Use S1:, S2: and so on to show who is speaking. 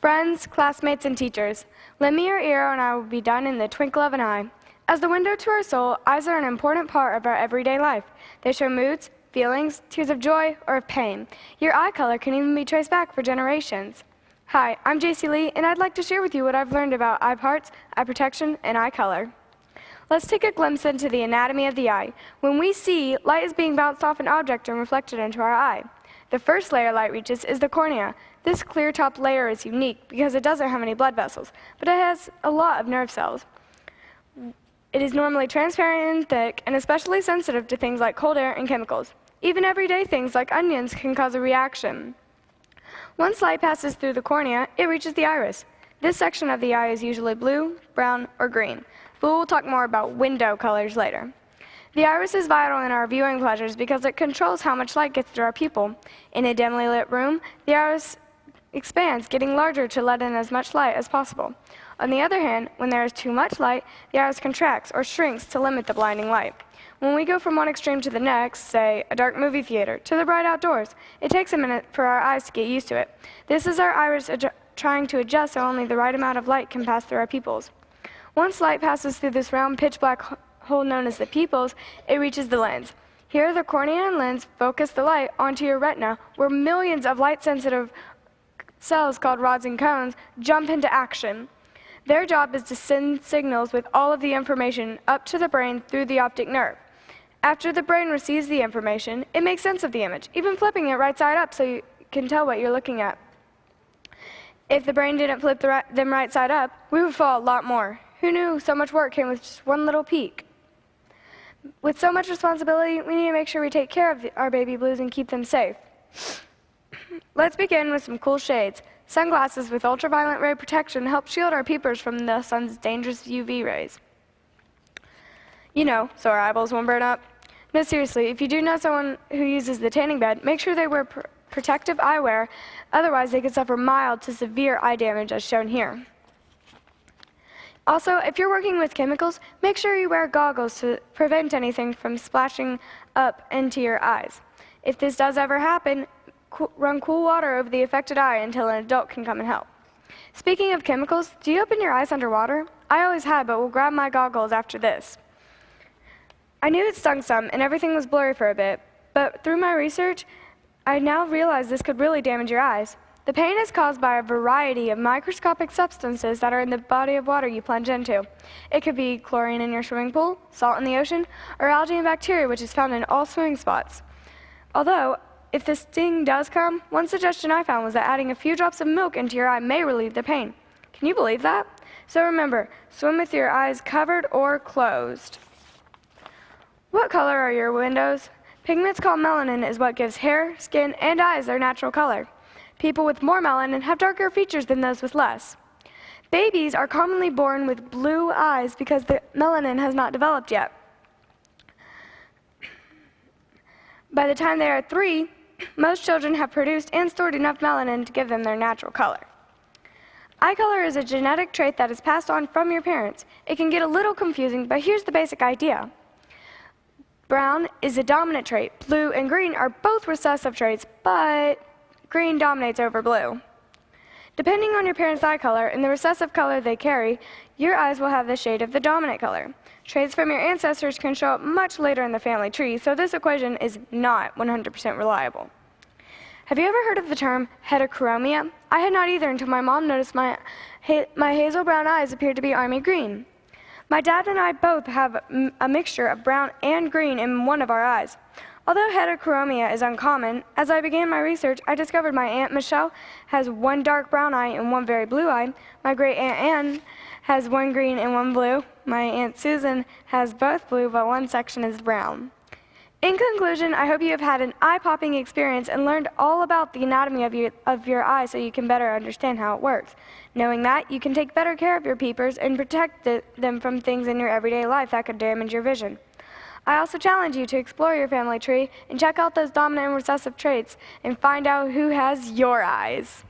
S1: Friends, classmates, and teachers, lend me your ear and I will be done in the twinkle of an eye. As the window to our soul, eyes are an important part of our everyday life. They show moods, feelings, tears of joy, or of pain. Your eye color can even be traced back for generations. Hi, I'm JC Lee, and I'd like to share with you what I've learned about eye parts, eye protection, and eye color. Let's take a glimpse into the anatomy of the eye. When we see, light is being bounced off an object and reflected into our eye. The first layer light reaches is the cornea. This clear top layer is unique because it doesn't have any blood vessels, but it has a lot of nerve cells. It is normally transparent and thick, and especially sensitive to things like cold air and chemicals. Even everyday things like onions can cause a reaction. Once light passes through the cornea, it reaches the iris. This section of the eye is usually blue, brown, or green, but we'll talk more about window colors later. The iris is vital in our viewing pleasures because it controls how much light gets through our pupil. In a dimly lit room, the iris expands, getting larger to let in as much light as possible. On the other hand, when there is too much light, the iris contracts or shrinks to limit the blinding light. When we go from one extreme to the next, say a dark movie theater, to the bright outdoors, it takes a minute for our eyes to get used to it. This is our iris trying to adjust so only the right amount of light can pass through our pupils. Once light passes through this round pitch-black hole known as the pupils, it reaches the lens. Here, the cornea and lens focus the light onto your retina, where millions of light-sensitive cells called rods and cones jump into action. Their job is to send signals with all of the information up to the brain through the optic nerve. After the brain receives the information, it makes sense of the image, even flipping it right side up so you can tell what you're looking at. If the brain didn't flip them right side up, we would fall a lot more. Who knew so much work came with just one little peek? With so much responsibility, we need to make sure we take care of our baby blues and keep them safe. Let's begin with some cool shades. Sunglasses with ultraviolet ray protection help shield our peepers from the sun's dangerous UV rays. You know, so our eyeballs won't burn up. No, seriously, if you do know someone who uses the tanning bed, make sure they wear protective eyewear, otherwise they could suffer mild to severe eye damage as shown here. Also, if you're working with chemicals, make sure you wear goggles to prevent anything from splashing up into your eyes. If this does ever happen, run cool water over the affected eye until an adult can come and help. Speaking of chemicals, do you open your eyes underwater? I always had, but will grab my goggles after this. I knew it stung some and everything was blurry for a bit, but through my research, I now realize this could really damage your eyes. The pain is caused by a variety of microscopic substances that are in the body of water you plunge into. It could be chlorine in your swimming pool, salt in the ocean, or algae and bacteria, which is found in all swimming spots. Although, if the sting does come, one suggestion I found was that adding a few drops of milk into your eye may relieve the pain. Can you believe that? So remember, swim with your eyes covered or closed. What color are your windows? Pigments called melanin is what gives hair, skin, and eyes their natural color. People with more melanin have darker features than those with less. Babies are commonly born with blue eyes because the melanin has not developed yet. By the time they are 3, most children have produced and stored enough melanin to give them their natural color. Eye color is a genetic trait that is passed on from your parents. It can get a little confusing, but here's the basic idea. Brown is a dominant trait. Blue and green are both recessive traits, but green dominates over blue. Depending on your parents' eye color and the recessive color they carry, your eyes will have the shade of the dominant color. Traits from your ancestors can show up much later in the family tree, so this equation is not 100% reliable. Have you ever heard of the term heterochromia? I had not either until my mom noticed my hazel brown eyes appeared to be army green. My dad and I both have a mixture of brown and green in one of our eyes. Although heterochromia is uncommon, as I began my research, I discovered my Aunt Michelle has one dark brown eye and one very blue eye. My great Aunt Anne has one green and one blue. My Aunt Susan has both blue, but one section is brown. In conclusion, I hope you have had an eye-popping experience and learned all about the anatomy of your eye so you can better understand how it works. Knowing that, you can take better care of your peepers and protect them from things in your everyday life that could damage your vision. I also challenge you to explore your family tree and check out those dominant and recessive traits and find out who has your eyes.